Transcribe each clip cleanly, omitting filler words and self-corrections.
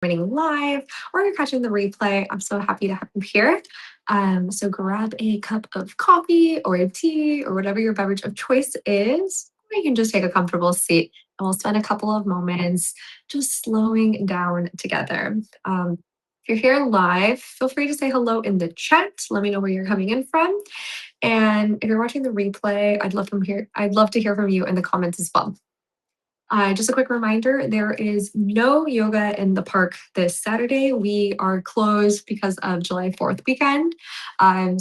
joining live or you're catching the replay, I'm so happy to have you here. So grab a cup of coffee or a tea or whatever your beverage of choice is, or you can just take a comfortable seat and we'll spend a couple of moments just slowing down together. If you're here live, feel free to say hello in the chat. Let me know where you're coming in from. And if you're watching the replay, I'd love to hear from you in the comments as well. Just a quick reminder, there is no yoga in the park this Saturday. We are closed because of July 4th weekend.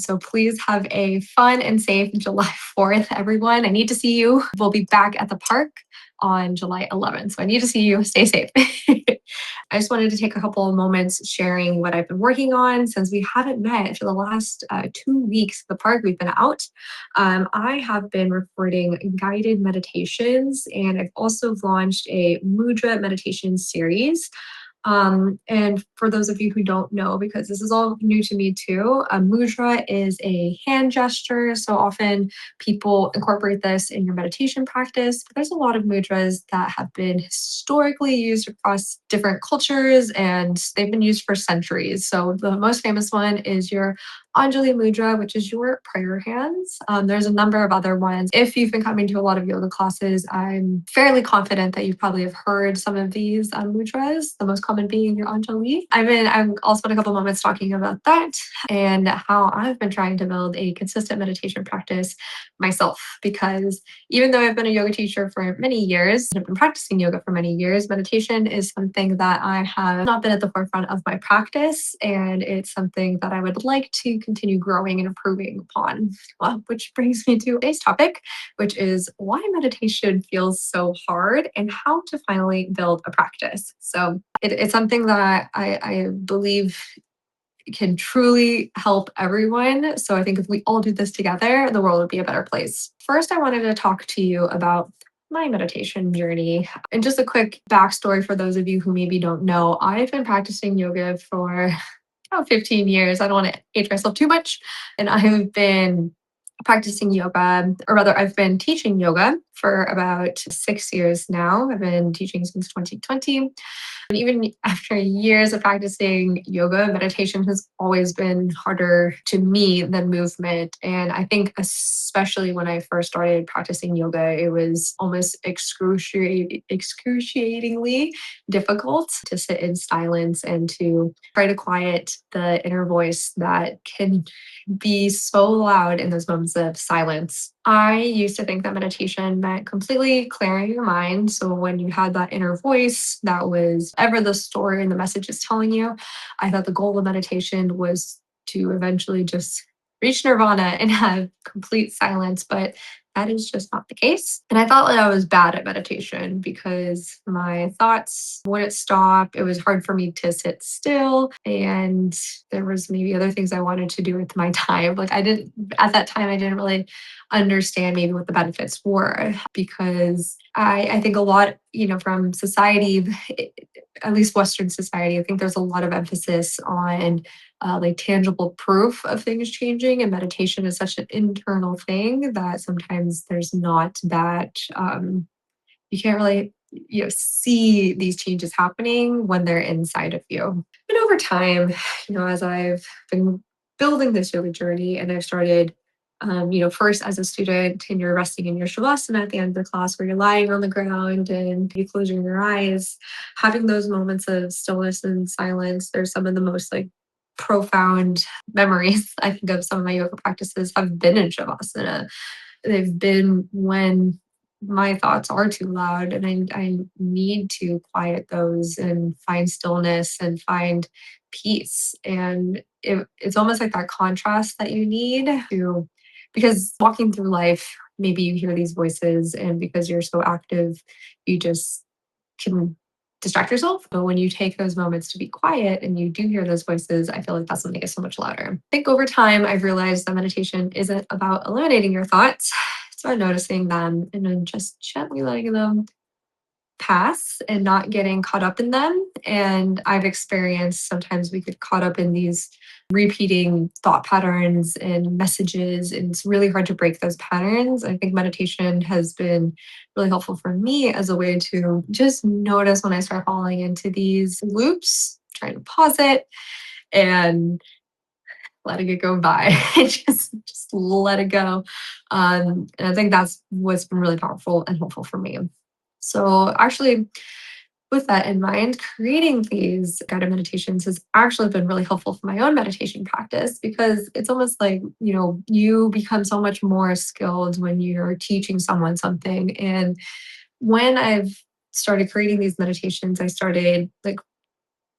So please have a fun and safe July 4th, everyone. I need to see you. We'll be back at the park on July 11th. So I need to see you. Stay safe. I just wanted to take a couple of moments sharing what I've been working on since we haven't met for the last 2 weeks at the park. We've been out. I have been recording guided meditations, and I've also launched a mudra meditation series. And for those of you who don't know, because this is all new to me too, a mudra is a hand gesture. So often people incorporate this in your meditation practice, but there's a lot of mudras that have been historically used across different cultures and they've been used for centuries. So the most famous one is your Anjali Mudra, which is your prayer hands. There's a number of other ones. If you've been coming to a lot of yoga classes, I'm fairly confident that you probably have heard some of these mudras, the most common being your Anjali. I'll spend a couple moments talking about that and how I've been trying to build a consistent meditation practice myself, because even though I've been a yoga teacher for many years, and I've been practicing yoga for many years, meditation is something that I have not been at the forefront of my practice, and it's something that I would like to continue growing and improving upon. Well, which brings me to today's topic, which is why meditation feels so hard and how to finally build a practice. So it's something that I believe can truly help everyone. So I think if we all do this together, the world would be a better place. First, I wanted to talk to you about my meditation journey. And just a quick backstory for those of you who maybe don't know, I've been practicing yoga for about 15 years. I don't want to age myself too much. And I've been practicing yoga, or rather, I've been teaching yoga for about 6 years now. I've been teaching since 2020. And even after years of practicing yoga, meditation has always been harder to me than movement. And I think, especially when I first started practicing yoga, it was almost excruciatingly difficult to sit in silence and to try to quiet the inner voice that can be so loud in those moments of silence. I used to think that meditation meant completely clearing your mind. So when you had that inner voice that was ever the story and the message is telling you, I thought the goal of meditation was to eventually just reach nirvana and have complete silence. But that is just not the case. And I thought that I was bad at meditation because my thoughts wouldn't stop. It was hard for me to sit still. And there was maybe other things I wanted to do with my time. Like at that time, I didn't really understand maybe what the benefits were, because I think a lot, from society, at least Western society, I think there's a lot of emphasis on like tangible proof of things changing, and meditation is such an internal thing that sometimes there's not that you can't really see these changes happening when they're inside of you. And over time, as I've been building this yoga journey, and I've started first as a student, and you're resting in your shavasana at the end of the class, where you're lying on the ground and you closing your eyes, having those moments of stillness and silence. There's some of the most profound memories I think of some of my yoga practices have been in shavasana. They've been when my thoughts are too loud and I need to quiet those and find stillness and find peace. And it's almost like that contrast that you need to, because walking through life, maybe you hear these voices, and because you're so active, you just can distract yourself. But when you take those moments to be quiet and you do hear those voices, I feel like that's something is so much louder. I think over time, I've realized that meditation isn't about eliminating your thoughts. It's about noticing them and then just gently letting them pass and not getting caught up in them. And I've experienced sometimes we get caught up in these repeating thought patterns and messages, and it's really hard to break those patterns. I think meditation has been really helpful for me as a way to just notice when I start falling into these loops, trying to pause it and letting it go by. Just let it go. And I think that's what's been really powerful and helpful for me. So actually, with that in mind, creating these guided meditations has actually been really helpful for my own meditation practice, because it's almost like, you become so much more skilled when you're teaching someone something. And when I've started creating these meditations, I started like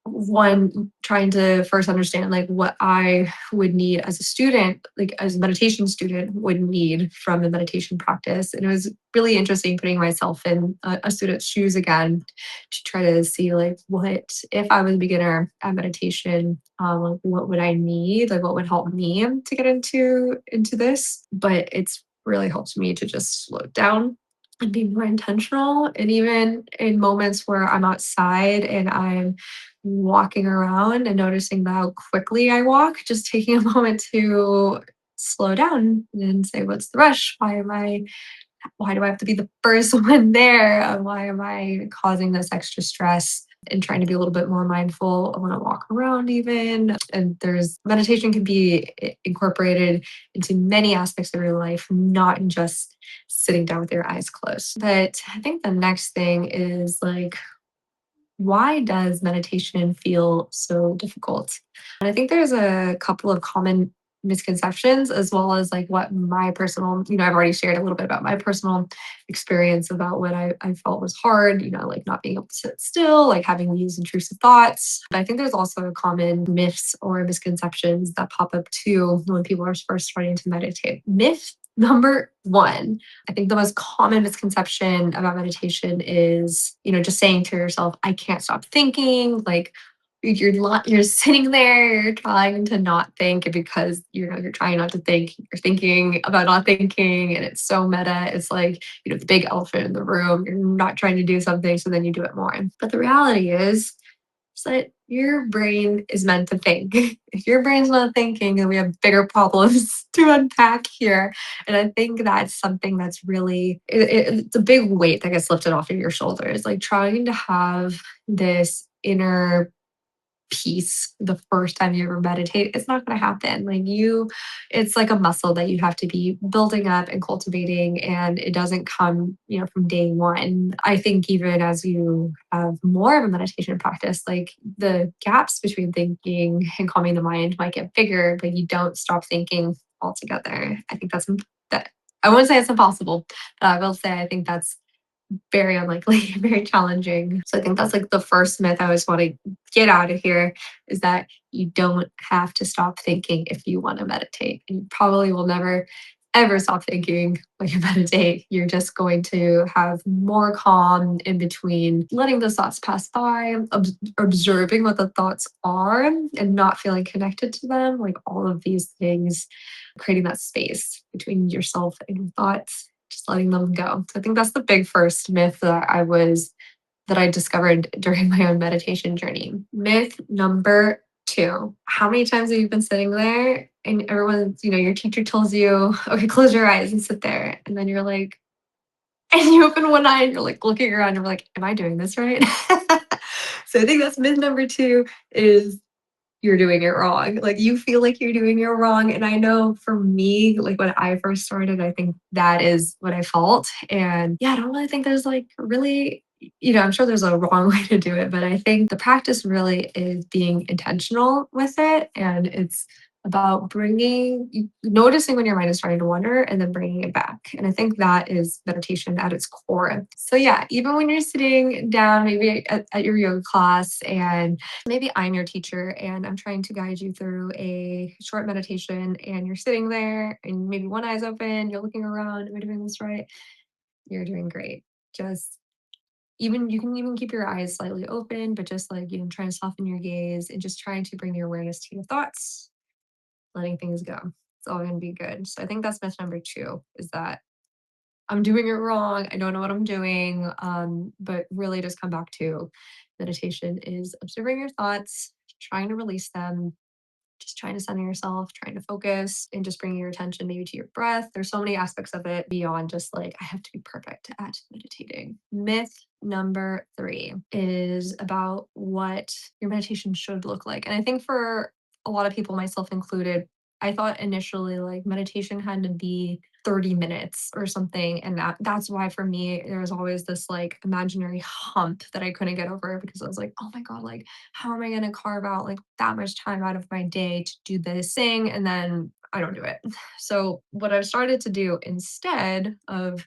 one trying to first understand like what I would need as a student, like as a meditation student would need from the meditation practice. And it was really interesting putting myself in a student's shoes again to try to see like what if I was a beginner at meditation, like what would I need, like what would help me to get into this. But it's really helped me to just slow down and be more intentional. And even in moments where I'm outside and I'm walking around and noticing how quickly I walk, just taking a moment to slow down and say, what's the rush? Why do I have to be the first one there? Why am I causing this extra stress? And trying to be a little bit more mindful when I walk around, even. And there's meditation can be incorporated into many aspects of your life, not just sitting down with your eyes closed. But I think the next thing is like, why does meditation feel so difficult? And I think there's a couple of common misconceptions, as well as like what my personal, I've already shared a little bit about my personal experience about what I felt was hard, like not being able to sit still, like having these intrusive thoughts. But I think there's also common myths or misconceptions that pop up too when people are first starting to meditate. Myth number one, I think the most common misconception about meditation is, just saying to yourself, I can't stop thinking. Like you're sitting there, you're trying to not think because you're trying not to think. You're thinking about not thinking, and it's so meta. It's like, the big elephant in the room. You're not trying to do something, so then you do it more. But the reality is that your brain is meant to think. If your brain's not thinking, then we have bigger problems to unpack here. And I think that's something that's really, it's a big weight that gets lifted off of your shoulders. Like trying to have this inner peace the first time you ever meditate, it's not going to happen. It's like a muscle that you have to be building up and cultivating, and it doesn't come, from day one. I think even as you have more of a meditation practice, like the gaps between thinking and calming the mind might get bigger, but you don't stop thinking altogether. I think that I won't say it's impossible, but I will say I think that's very unlikely, very challenging. So I think that's like the first myth I always want to get out of here, is that you don't have to stop thinking if you want to meditate. And you probably will never ever stop thinking when you meditate. You're just going to have more calm in between letting those thoughts pass by, observing what the thoughts are and not feeling connected to them. Like all of these things, creating that space between yourself and your thoughts, just letting them go. So I think that's the big first myth that I discovered during my own meditation journey. Myth number two. How many times have you been sitting there and everyone's, your teacher tells you, okay, close your eyes and sit there. And then you're like, and you open one eye and you're like looking around and you're like, am I doing this right? So I think that's myth number two, is you're doing it wrong. Like you feel like you're doing it wrong. And I know for me, like when I first started, I think that is what I felt. And yeah, I don't really think there's like really, I'm sure there's a wrong way to do it, but I think the practice really is being intentional with it. And it's about noticing when your mind is starting to wander and then bringing it back. And I think that is meditation at its core. So yeah, even when you're sitting down, maybe at your yoga class, and maybe I'm your teacher and I'm trying to guide you through a short meditation, and you're sitting there and maybe one eye's open, you're looking around, am I doing this right? You're doing great. Just even you can even keep your eyes slightly open, but just like, trying to soften your gaze and just trying to bring your awareness to your thoughts, letting things go. It's all going to be good. So I think that's myth number two, is that I'm doing it wrong. I don't know what I'm doing. But really just come back to meditation is observing your thoughts, trying to release them, just trying to center yourself, trying to focus, and just bringing your attention maybe to your breath. There's so many aspects of it beyond just like, I have to be perfect at meditating. Myth number three is about what your meditation should look like. And I think for a lot of people, myself included, I thought initially like meditation had to be 30 minutes or something. And that's why for me, there was always this like imaginary hump that I couldn't get over because I was like, oh my God, like how am I going to carve out like that much time out of my day to do this thing? And then I don't do it. So, what I've started to do instead of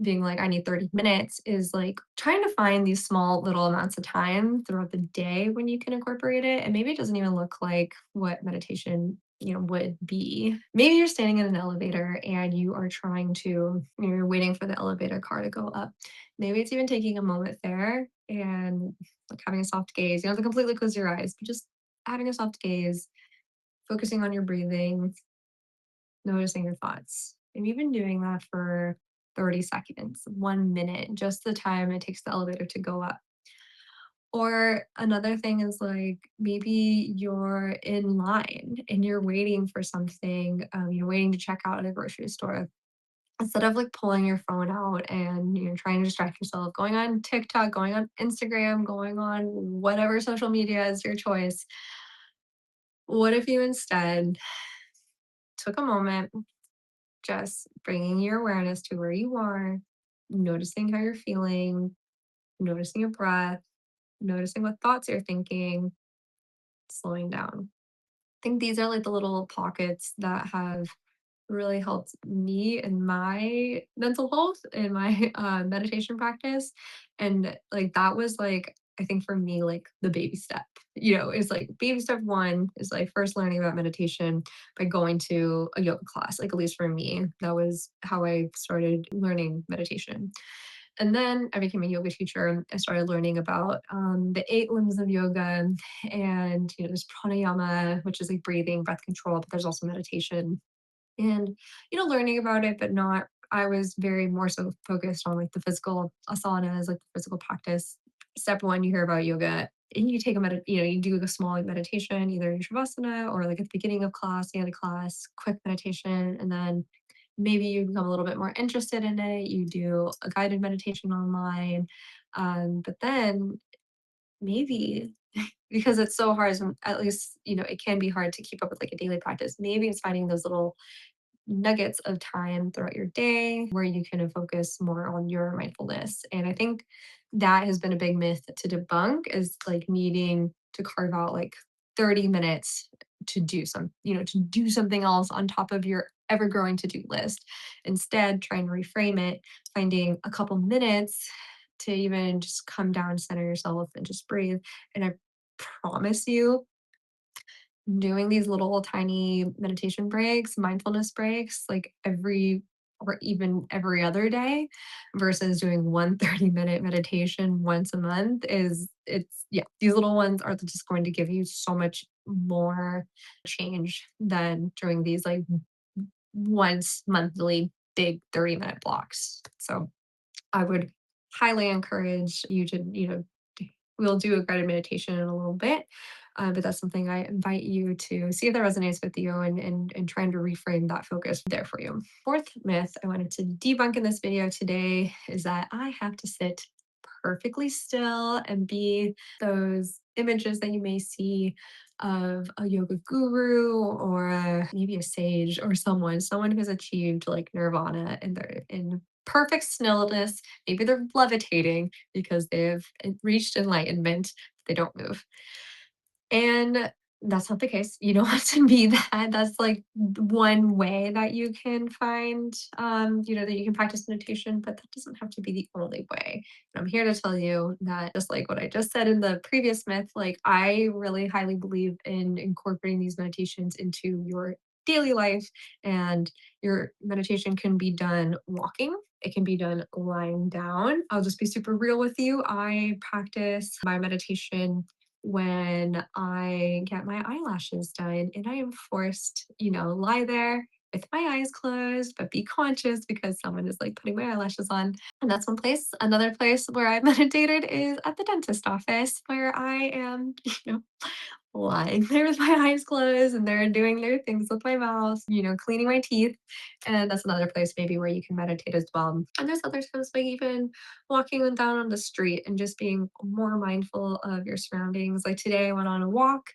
being like, I need 30 minutes is like trying to find these small little amounts of time throughout the day when you can incorporate it. And maybe it doesn't even look like what meditation, would be. Maybe you're standing in an elevator and you are trying to, you're waiting for the elevator car to go up. Maybe it's even taking a moment there and like having a soft gaze. You don't have to completely close your eyes, but just having a soft gaze, focusing on your breathing, noticing your thoughts. And even doing that for 30 seconds, 1 minute, just the time it takes the elevator to go up. Or another thing is like maybe you're in line and you're waiting for something, you're waiting to check out at a grocery store. Instead of like pulling your phone out and trying to distract yourself, going on TikTok, going on Instagram, going on whatever social media is your choice, what if you instead took a moment, just bringing your awareness to where you are, noticing how you're feeling, noticing your breath, noticing what thoughts you're thinking, slowing down. I think these are like the little pockets that have really helped me in my mental health and my meditation practice. And like that was like, I think for me, like the baby step, is like baby step one is like first learning about meditation by going to a yoga class. Like, at least for me, that was how I started learning meditation. And then I became a yoga teacher. I started learning about the eight limbs of yoga, and there's pranayama, which is like breathing, breath control, but there's also meditation and learning about it, but not, I was very more so focused on like the physical asanas, like the physical practice. Step one, you hear about yoga and you take you do a small like, meditation, either in shavasana or like at the beginning of class, the end of class, quick meditation. And then maybe you become a little bit more interested in it, you do a guided meditation online. But then maybe because it's so hard, at least it can be hard to keep up with like a daily practice, maybe it's finding those little nuggets of time throughout your day where you can focus more on your mindfulness. And I think that has been a big myth to debunk is like needing to carve out like 30 minutes to do to do something else on top of your ever growing to-do list. Instead, trying to reframe it, finding a couple minutes to even just come down, center yourself, and just breathe. And I promise you, doing these little tiny meditation breaks, mindfulness breaks, like every or even every other day versus doing one 30-minute meditation once a month yeah, these little ones are just going to give you so much more change than during these like once monthly big 30-minute blocks. So I would highly encourage you to, we'll do a guided meditation in a little bit. But that's something I invite you to see if that resonates with you and trying to reframe that focus there for you. Fourth myth I wanted to debunk in this video today is that I have to sit perfectly still and be those images that you may see of a yoga guru or maybe a sage or someone who's achieved like nirvana and they're in perfect stillness. Maybe they're levitating because they've reached enlightenment. They don't move. And that's not the case. You don't have to be that. That's like one way that you can find, that you can practice meditation, but that doesn't have to be the only way. And I'm here to tell you that just like what I just said in the previous myth, like I really highly believe in incorporating these meditations into your daily life. And your meditation can be done walking. It can be done lying down. I'll just be super real with you. I practice my meditation when I get my eyelashes done and I am forced, lie there with my eyes closed, but be conscious because someone is like putting my eyelashes on. And that's one place. Another place where I meditated is at the dentist office where I am, lying there with my eyes closed and they're doing their things with my mouth, cleaning my teeth. And that's another place maybe where you can meditate as well. And there's other times like even walking down on the street and just being more mindful of your surroundings. Like today I went on a walk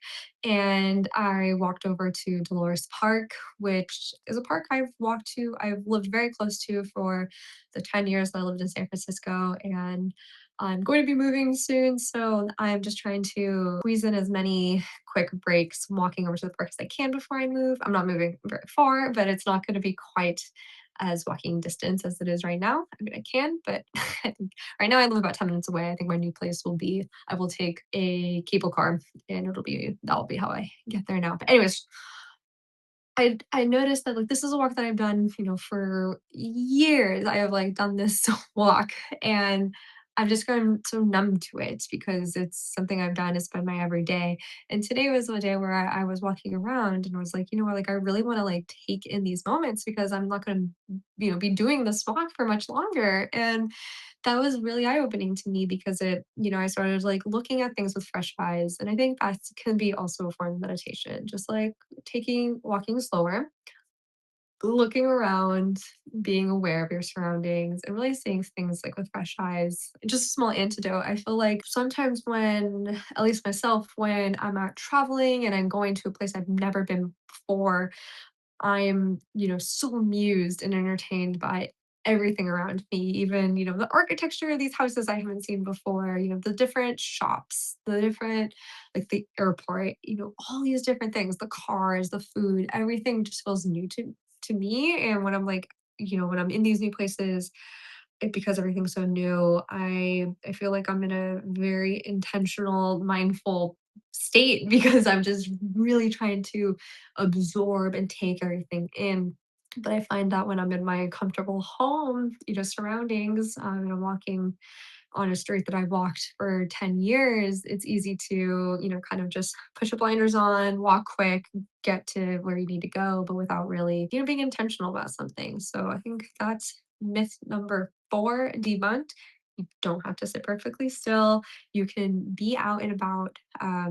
and I walked over to Dolores Park, which is a park I've lived very close to for the 10 years that I lived in San Francisco. And I'm going to be moving soon, so I'm just trying to squeeze in as many quick breaks walking over to the park as I can before I move. I'm not moving very far, but it's not going to be quite as walking distance as it is right now. I mean, I can, but I think right now I live about 10 minutes away. I think my new place will be, I will take a cable car and that'll be how I get there now. But anyways, I noticed that, like, this is a walk that I've done, for years. I have, like, done this walk, and I've just gotten so numb to it because it's something I've done. It's been my everyday, and today was the day where I was walking around and was like, "You know what? Like, I really wanna, like, take in these moments because I'm not gonna, be doing this walk for much longer," and that was really eye-opening to me because I started, like, looking at things with fresh eyes, and I think that can be also a form of meditation, just, like, walking slower, looking around, being aware of your surroundings, and really seeing things, like, with fresh eyes. Just a small antidote, I feel like sometimes when at least myself, when I'm out traveling and I'm going to a place I've never been before, I'm, so amused and entertained by everything around me, even, the architecture of these houses I haven't seen before, the different shops, the different, like the airport, all these different things, the cars, the food, everything just feels new to me. And when I'm like, when I'm in these new places, because everything's so new, I feel like I'm in a very intentional, mindful state because I'm just really trying to absorb and take everything in. But I find that when I'm in my comfortable home, surroundings, and I'm walking on a street that I've walked for 10 years, it's easy to, kind of just put your blinders on, walk quick, get to where you need to go, but without really, being intentional about something. So I think that's myth number 4 debunked. You don't have to sit perfectly still. You can be out and about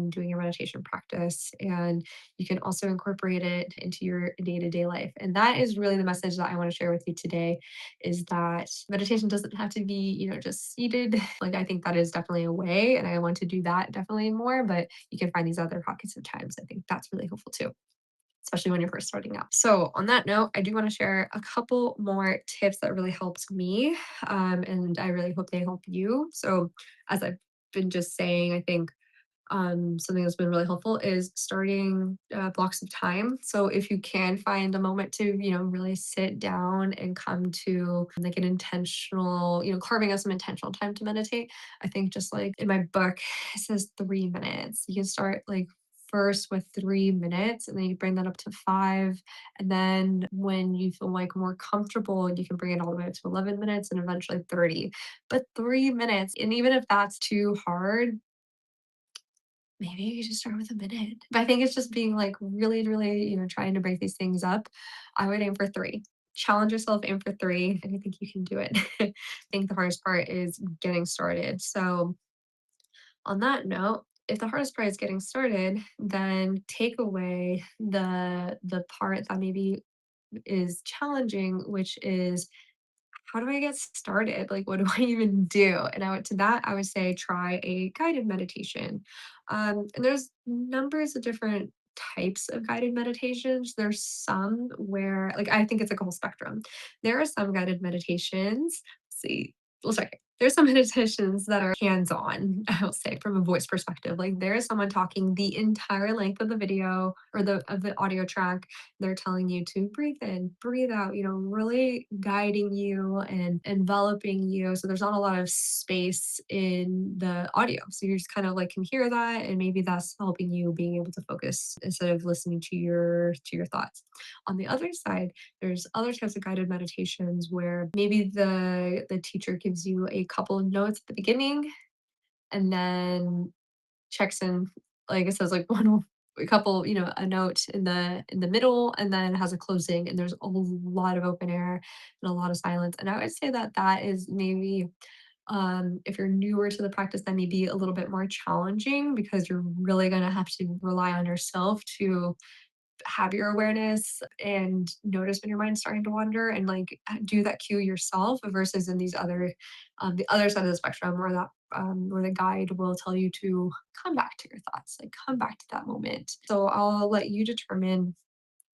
doing your meditation practice, and you can also incorporate it into your day to day life. And that is really the message that I want to share with you today is that meditation doesn't have to be, just seated. Like, I think that is definitely a way, and I want to do that definitely more, but you can find these other pockets of times. I think that's really helpful too, especially when you're first starting out. So, on that note, I do want to share a couple more tips that really helped me, and I really hope they help you. So, as I've been just saying, I think something that's been really helpful is starting blocks of time. So if you can find a moment to, really sit down and come to like an intentional, carving out some intentional time to meditate. I think just like in my book, it says 3 minutes. You can start like first with 3 minutes and then you bring that up to 5. And then when you feel like more comfortable, you can bring it all the way up to 11 minutes and eventually 30. But 3 minutes, and even if that's too hard, maybe you should start with a minute. But I think it's just being like really, really, trying to break these things up. I would aim for 3. Challenge yourself, aim for 3, and I think you can do it. I think the hardest part is getting started. So, on that note, if the hardest part is getting started, then take away the part that maybe is challenging, which is how do I get started? Like, what do I even do? And to that, I would say try a guided meditation. And there's numbers of different types of guided meditations. There's some where, like, I think it's like a whole spectrum. There are some guided meditations. Let's see, let's check. There's some meditations that are hands-on, I will say, from a voice perspective. Like there is someone talking the entire length of the video or the audio track. They're telling you to breathe in, breathe out, really guiding you and enveloping you. So there's not a lot of space in the audio. So you just kind of like can hear that and maybe that's helping you being able to focus instead of listening to your thoughts. On the other side, there's other types of guided meditations where maybe the teacher gives you a couple of notes at the beginning and then checks in, like it says like one a couple, a note in the middle, and then has a closing, and there's a lot of open air and a lot of silence. And I would say that that is maybe, if you're newer to the practice, that may be a little bit more challenging because you're really going to have to rely on yourself to have your awareness and notice when your mind's starting to wander, and like do that cue yourself, versus in these other the other side of the spectrum, where that where the guide will tell you to come back to your thoughts, like come back to that moment. So I'll let you determine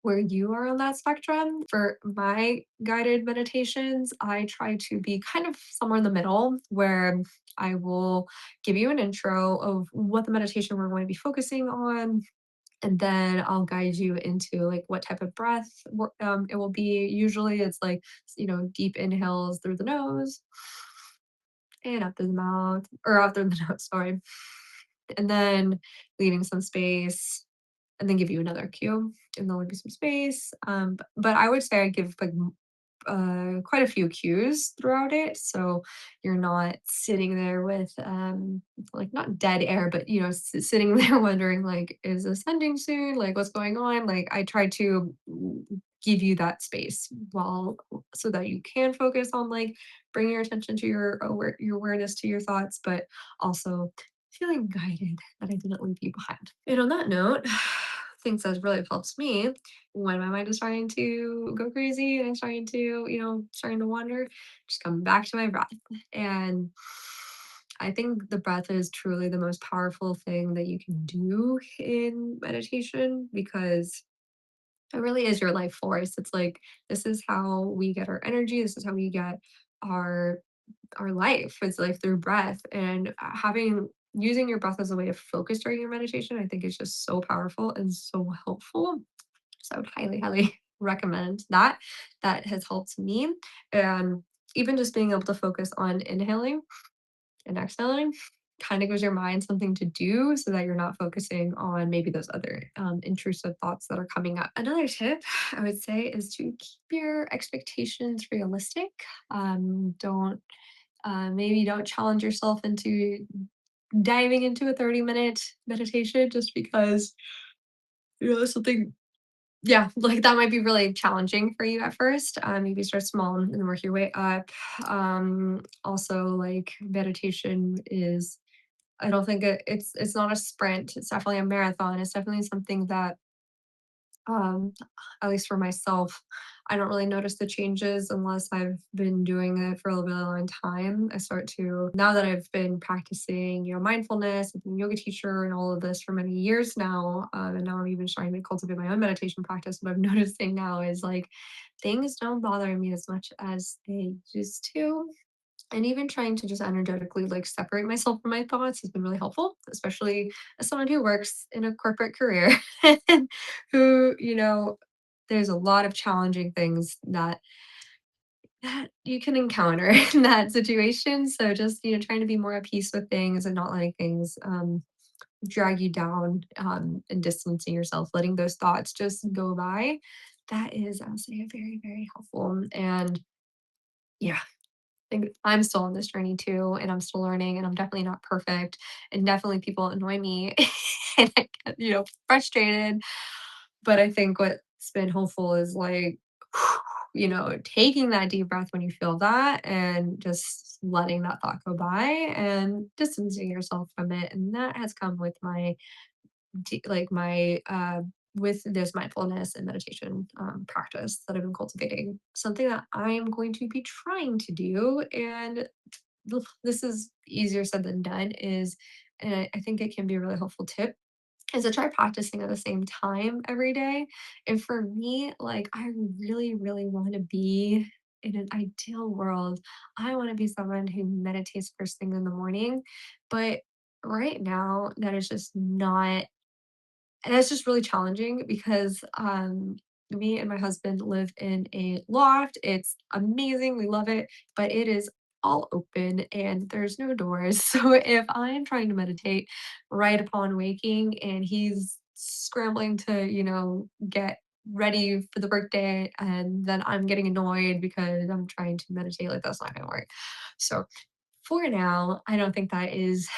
where you are on that spectrum. For my guided meditations, I try to be kind of somewhere in the middle, where I will give you an intro of what the meditation we're going to be focusing on, and then I'll guide you into like what type of breath it will be. Usually it's like, deep inhales through the nose and up through the mouth, or out through the nose, sorry. And then leaving some space, and then give you another cue, and then leave you some space. But I would say I give like quite a few cues throughout it. So you're not sitting there with like not dead air, but sitting there wondering like, is this ending soon? Like what's going on? Like I try to give you that space while so that you can focus on like bringing your attention to your awareness to your thoughts, but also feeling guided that I didn't leave you behind. And on that note, things that really helps me when my mind is starting to go crazy and I'm starting to, starting to wander, just come back to my breath. And I think the breath is truly the most powerful thing that you can do in meditation, because it really is your life force. It's like this is how we get our energy. This is how we get our our life. It's like through breath, and having using your breath as a way of focus during your meditation, I think is just so powerful and so helpful. So I would highly, highly recommend that. That has helped me. And even just being able to focus on inhaling and exhaling kind of gives your mind something to do so that you're not focusing on maybe those other intrusive thoughts that are coming up. Another tip I would say is to keep your expectations realistic. Don't maybe don't challenge yourself into diving into a 30-minute meditation just because something, yeah, like that might be really challenging for you at first. Maybe start small and then work your way up. Also, like meditation is, I don't think it's not a sprint. It's definitely a marathon. It's definitely something that, um, at least for myself, I don't really notice the changes unless I've been doing it for a really long time. I start to, now that I've been practicing, mindfulness, I've been a yoga teacher and all of this for many years now. And now I'm even starting to cultivate my own meditation practice. What I'm noticing now is like things don't bother me as much as they used to. And even trying to just energetically like separate myself from my thoughts has been really helpful, especially as someone who works in a corporate career and who, there's a lot of challenging things that you can encounter in that situation. So just, trying to be more at peace with things and not letting things drag you down, and distancing yourself, letting those thoughts just go by. That is, I would say, very, very helpful. And yeah, think I'm still on this journey too, and I'm still learning, and I'm definitely not perfect, and definitely people annoy me, and I get, frustrated. But I think what's been helpful is like, taking that deep breath when you feel that, and just letting that thought go by, and distancing yourself from it. And that has come with my with this mindfulness and meditation practice that I've been cultivating. Something that I'm going to be trying to do, and this is easier said than done, is, and I think it can be a really helpful tip, is to try practicing at the same time every day. And for me, like I really, really want to be in an ideal world. I want to be someone who meditates first thing in the morning. But right now, that is just not, and it's just really challenging because me and my husband live in a loft. It's amazing. We love it, but it is all open and there's no doors. So if I'm trying to meditate right upon waking and he's scrambling to, get ready for the workday, and then I'm getting annoyed because I'm trying to meditate, like that's not going to work. So for now, I don't think that is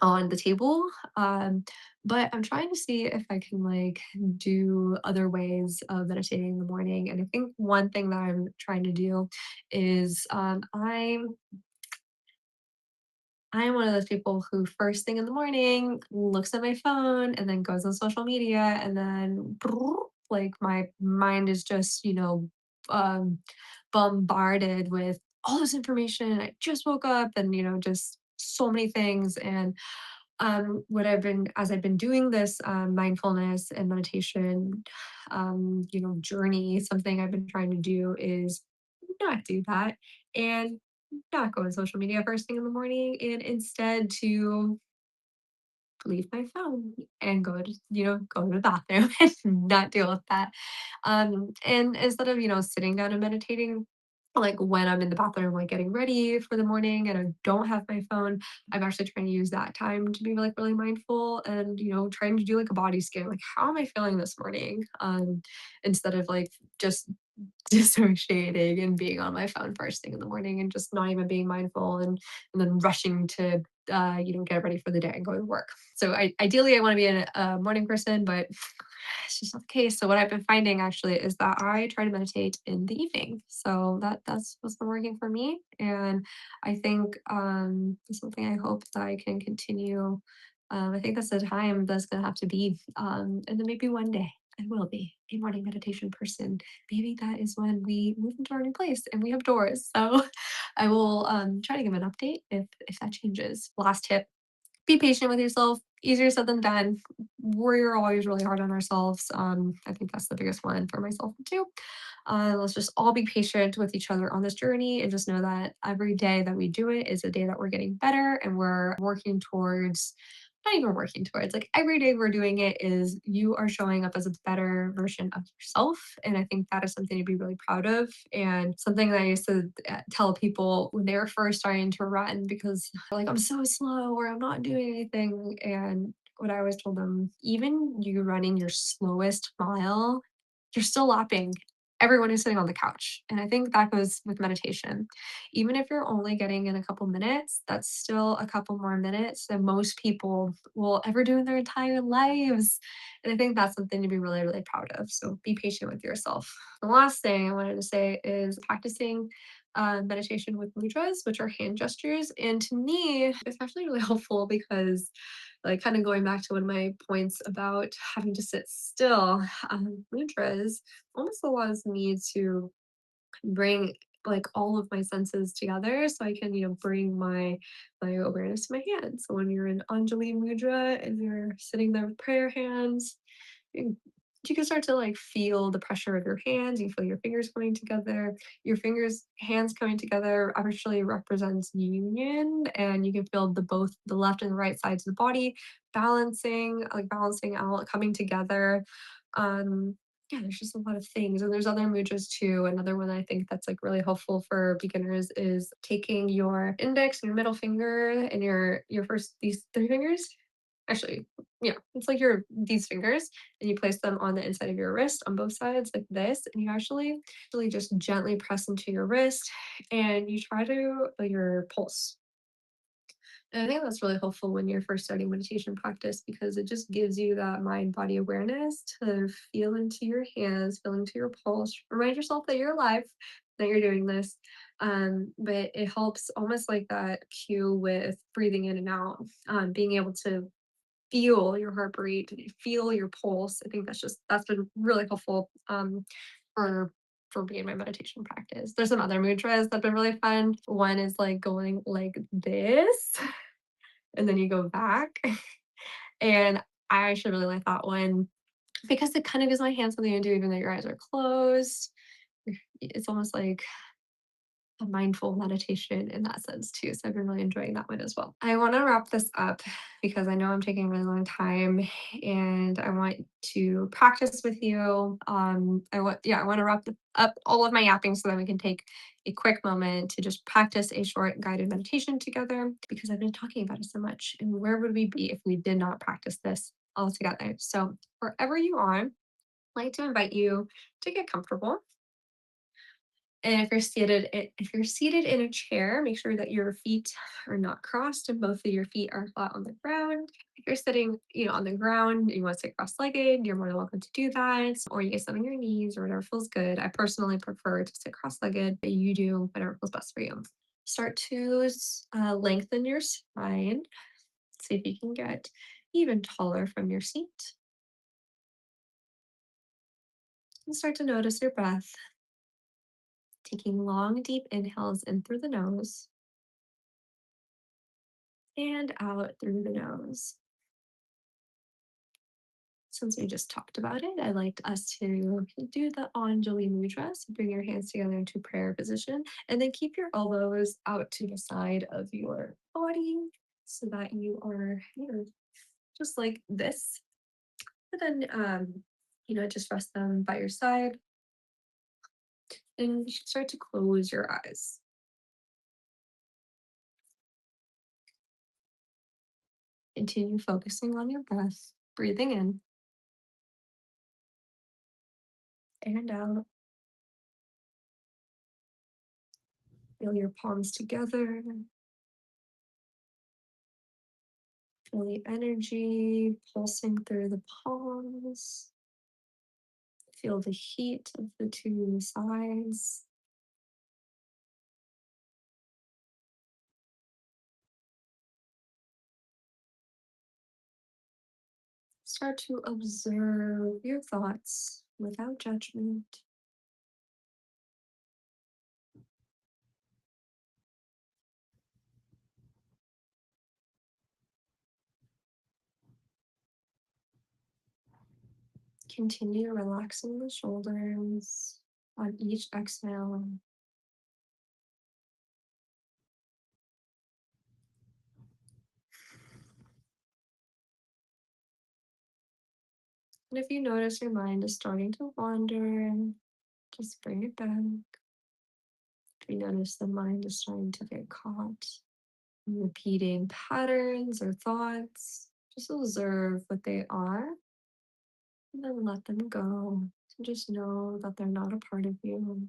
on the table. Um, but I'm trying to see if I can like do other ways of meditating in the morning. And I think one thing that I'm trying to do is I'm one of those people who first thing in the morning looks at my phone and then goes on social media and then like my mind is just, um, bombarded with all this information. I just woke up and, just so many things. And what as I've been doing this mindfulness and meditation, journey, something I've been trying to do is not do that and not go on social media first thing in the morning and instead to leave my phone and go to the bathroom and not deal with that. And instead of, sitting down and meditating, like when I'm in the bathroom, like getting ready for the morning and I don't have my phone, I'm actually trying to use that time to be like really mindful and, trying to do like a body scan, like how am I feeling this morning? Instead of like just dissociating and being on my phone first thing in the morning and just not even being mindful and then rushing to get ready for the day and go to work. So ideally I want to be a morning person, but it's just not the case. So what I've been finding actually is that I try to meditate in the evening. So that's what's been working for me. And I think it's something I hope that I can continue. I think that's the time that's gonna have to be. And then maybe one day I will be a morning meditation person. Maybe that is when we move into our new place and we have doors. So I will try to give an update if that changes. Last tip, be patient with yourself. Easier said than done. We're always really hard on ourselves. I think that's the biggest one for myself too. Let's just all be patient with each other on this journey and just know that every day that we do it is a day that we're getting better and we're working towards, not even working towards, like every day we're doing it is you are showing up as a better version of yourself. And I think that is something to be really proud of and something that I used to tell people when they were first starting to run because like I'm so slow or I'm not doing anything. And what I always told them, even you running your slowest mile, you're still lapping everyone who's sitting on the couch. And I think that goes with meditation. Even if you're only getting in a couple minutes, that's still a couple more minutes than most people will ever do in their entire lives. And I think that's something to be really, really proud of. So be patient with yourself. The last thing I wanted to say is practicing meditation with mudras, which are hand gestures. And to me, it's actually really helpful because, like, kind of going back to one of my points about having to sit still, mudras almost allows me to bring like all of my senses together so I can, bring my awareness to my hands. So when you're in Anjali Mudra and you're sitting there with prayer hands, you you can start to like feel the pressure of your hands. You feel your fingers coming together. Your hands coming together actually represents union, and you can feel the both the left and the right sides of the body balancing out, coming together. Yeah, there's just a lot of things, and there's other mudras too. Another one I think that's like really helpful for beginners is taking your index and your middle finger and your first these three fingers. Actually, yeah, it's like your these fingers, and you place them on the inside of your wrist on both sides like this, and you actually really just gently press into your wrist, and you try to your pulse. And I think that's really helpful when you're first starting meditation practice because it just gives you that mind body awareness to feel into your hands, feel into your pulse, remind yourself that you're alive, that you're doing this. But it helps almost like that cue with breathing in and out, being able to feel your heart rate, feel your pulse. I think that's been really helpful for me in my meditation practice. There's some other mudras that've been really fun. One is like going like this and then you go back. And I actually really like that one because it kind of gives my hands something to do even though your eyes are closed. It's almost like a mindful meditation in that sense too. So I've been really enjoying that one as well. I want to wrap this up because I know I'm taking a really long time and I want to practice with you. I want to up all of my yapping so that we can take a quick moment to just practice a short guided meditation together because I've been talking about it so much. And where would we be if we did not practice this all together? So wherever you are, I'd like to invite you to get comfortable And if you're seated in a chair, make sure that your feet are not crossed and both of your feet are flat on the ground. If you're sitting, on the ground and you want to sit cross-legged, you're more than welcome to do that. Or you can sit on your knees or whatever feels good. I personally prefer to sit cross-legged, but you do whatever feels best for you. Start to lengthen your spine. See if you can get even taller from your seat. And start to notice your breath, taking long, deep inhales in through the nose and out through the nose. Since we just talked about it, I'd like us to do the Anjali Mudra. So bring your hands together into prayer position and then keep your elbows out to the side of your body so that you are, just like this. And then, just rest them by your side and you should start to close your eyes. Continue focusing on your breath, breathing in and out. Feel your palms together. Feel the energy pulsing through the palms. Feel the heat of the two sides. Start to observe your thoughts without judgment. Continue relaxing the shoulders on each exhale. And if you notice your mind is starting to wander, just bring it back. If you notice the mind is starting to get caught repeating patterns or thoughts, just observe what they are and then let them go. And just know that they're not a part of you.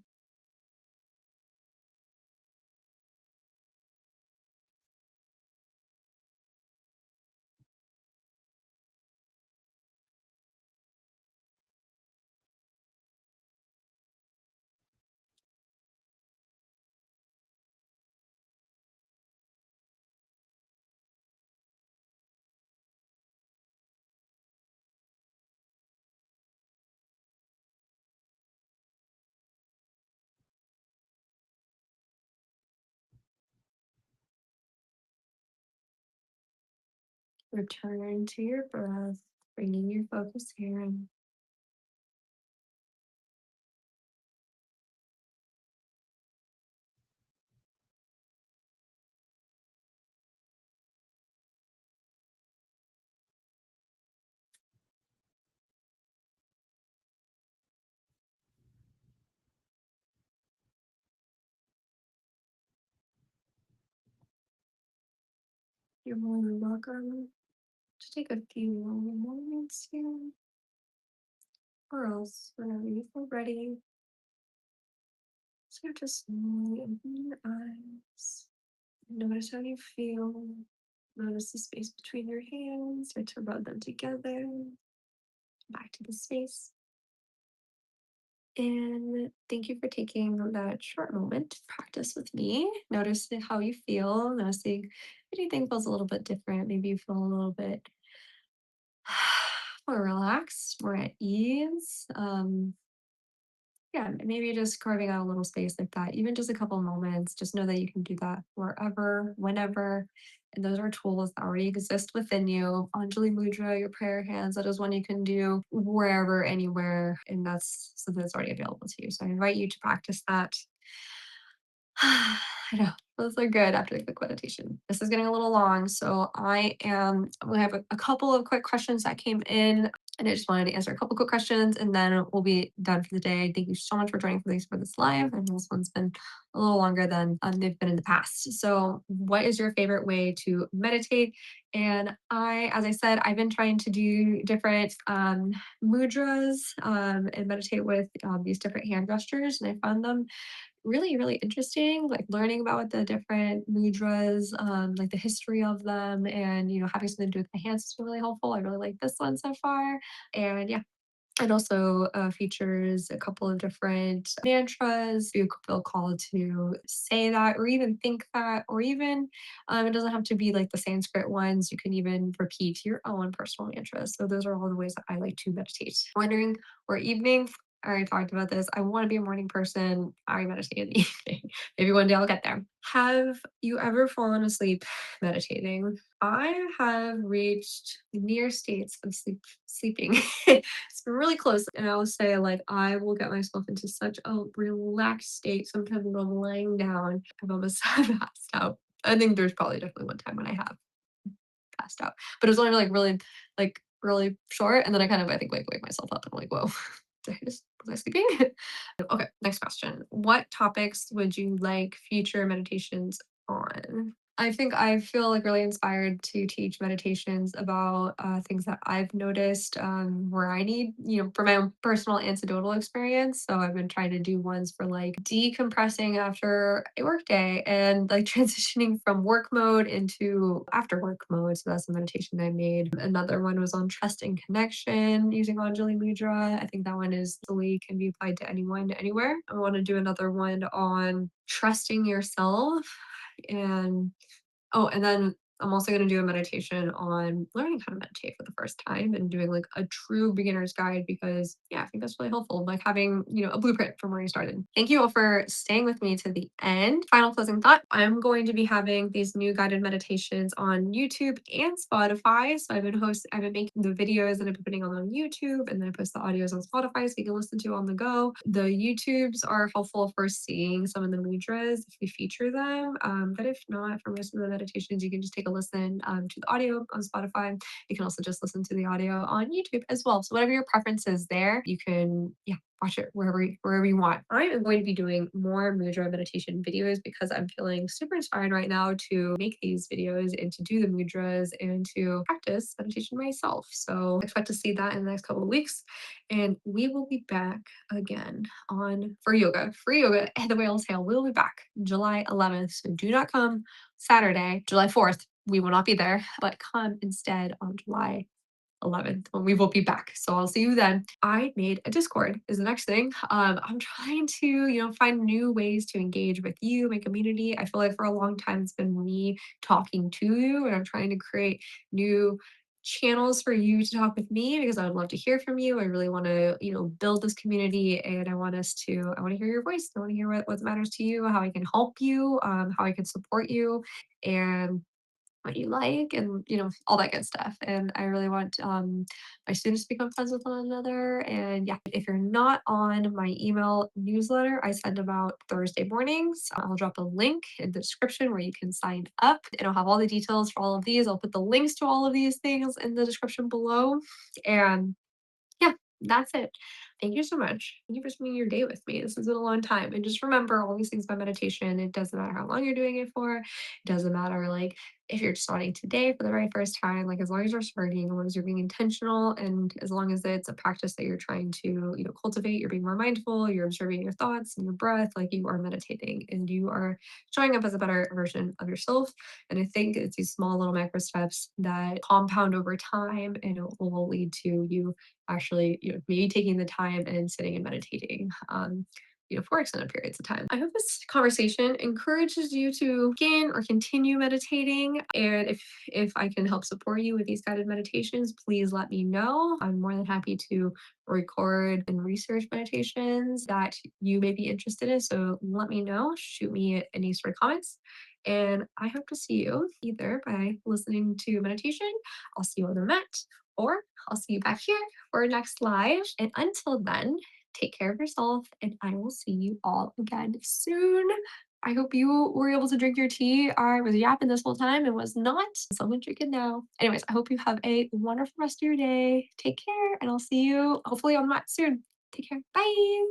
Return to your breath, bringing your focus here. You're more than welcome to take a few more moments here, or else whenever you feel ready, start to slowly open your eyes. Notice how you feel. Notice the space between your hands. Start to rub them together. Back to the space. And thank you for taking that short moment to practice with me. Notice how you feel. Noticing if anything feels a little bit different. Maybe you feel a little bit more relaxed, more at ease. Yeah, maybe just carving out a little space like that, even just a couple moments. Just know that you can do that wherever, whenever. And those are tools that already exist within you. Anjali Mudra, your prayer hands, that is one you can do wherever, anywhere. And that's something that's already available to you. So I invite you to practice that. I know. Those are good after the quick meditation. This is getting a little long. So we have a couple of quick questions that came in. And I just wanted to answer a couple quick questions and then we'll be done for the day. Thank you so much for joining for this live. And this one's been a little longer than they've been in the past. So, what is your favorite way to meditate? And as I said, I've been trying to do different mudras and meditate with these different hand gestures. And I found them really, really interesting, like learning about what the different mudras, like the history of them and, having something to do with my hands has been really helpful. I really like this one so far. And yeah, it also features a couple of different mantras. You could feel called to say that, or even think that, or even it doesn't have to be like the Sanskrit ones. You can even repeat your own personal mantras. So those are all the ways that I like to meditate. Morning or evening. I already talked about this. I want to be a morning person. I meditate in the evening. Maybe one day I'll get there. Have you ever fallen asleep meditating? I have reached near states of sleeping. It's been really close. And I will say, like, I will get myself into such a relaxed state. Sometimes when I'm lying down, I've almost passed out. I think there's probably definitely one time when I have passed out, but it was only like really short. And then I kind of, I think, wake myself up and I'm like, whoa, was I sleeping? Okay, next question. What topics would you like future meditations on? I think I feel like really inspired to teach meditations about things that I've noticed where I need, for my own personal anecdotal experience. So I've been trying to do ones for like decompressing after a work day and like transitioning from work mode into after work mode. So that's a meditation I made. Another one was on trust and connection using Anjali Mudra. I think that one is easily can be applied to anyone, anywhere. I want to do another one on trusting yourself and oh, and then I'm also gonna do a meditation on learning how to meditate for the first time and doing like a true beginner's guide because yeah, I think that's really helpful. Like having, a blueprint from where you started. Thank you all for staying with me to the end. Final closing thought. I'm going to be having these new guided meditations on YouTube and Spotify. So I've been making the videos that I've been putting on YouTube and then I post the audios on Spotify so you can listen to on the go. The YouTubes are helpful for seeing some of the mudras if we feature them. But if not, for most of the meditations, you can just take a listen to the audio on Spotify. You can also just listen to the audio on YouTube as well. So whatever your preference is there, you can watch it wherever you want. I am going to be doing more mudra meditation videos because I'm feeling super inspired right now to make these videos and to do the mudras and to practice meditation myself. So expect to see that in the next couple of weeks. And we will be back again on for yoga. Free yoga at the Whale's Tail. We'll be back July 11th. So do not come Saturday, July 4th. We will not be there, but come instead on July 11th when we will be back. So I'll see you then. I made a Discord is the next thing. I'm trying to, find new ways to engage with you, my community. I feel like for a long time it's been me talking to you and I'm trying to create new channels for you to talk with me because I would love to hear from you. I really want to, build this community and I want to hear your voice. I want to hear what matters to you, how I can help you, how I can support you. And what you like and all that good stuff and I really want my students to become friends with one another and yeah, if you're not on my email newsletter I send them out Thursday mornings. I'll drop a link in the description where you can sign up and I'll have all the details for all of these. I'll put the links to all of these things in the description below and yeah, that's it. Thank you so much. Thank you for spending your day with me. This has been a long time. And just remember all these things about meditation. It doesn't matter how long you're doing it for. It doesn't matter like if you're starting today for the very first time, like as long as you're starting, as long as you're being intentional and as long as it's a practice that you're trying to, cultivate, you're being more mindful, you're observing your thoughts and your breath, like you are meditating and you are showing up as a better version of yourself. And I think it's these small little macro steps that compound over time and it will lead to you actually, maybe taking the time and sitting and meditating. For extended periods of time. I hope this conversation encourages you to begin or continue meditating. And if I can help support you with these guided meditations, please let me know. I'm more than happy to record and research meditations that you may be interested in. So let me know. Shoot me any sort of comments. And I hope to see you either by listening to meditation. I'll see you on the mat, or I'll see you back here for our next live. And until then, take care of yourself, and I will see you all again soon. I hope you were able to drink your tea. I was yapping this whole time and was not. So I'm gonna drink it now. Anyways, I hope you have a wonderful rest of your day. Take care, and I'll see you hopefully on the mat soon. Take care. Bye.